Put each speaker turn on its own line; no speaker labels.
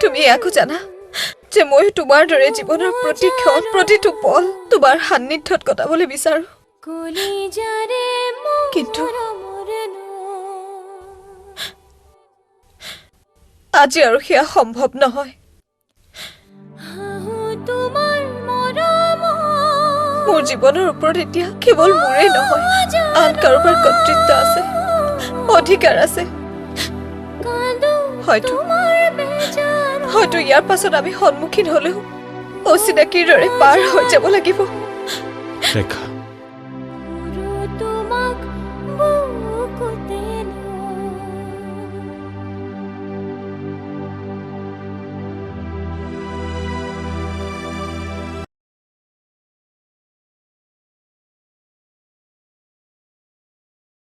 তুমি ইয়াকো জানা যে মই তোমাৰ দৰে জীৱনৰ প্ৰতি ক্ষণ প্ৰতিটো পল তোমাৰ সান্নিধ্যত কটাবলৈ বিচাৰো কিন্তু আজি আৰু সেয়া সম্ভৱ নহয় মোৰ জীৱনৰ ওপৰত এতিয়া কেৱল মোৰেই নহয় আন কাৰোবাৰ কৰ্তৃত্ব আছে অধিকাৰ আছে হয়তো ইয়াৰ পাছত আমি সন্মুখীন হলেও অচিনাকিৰ দৰে পাৰ হৈ যাব লাগিব
ৰেখা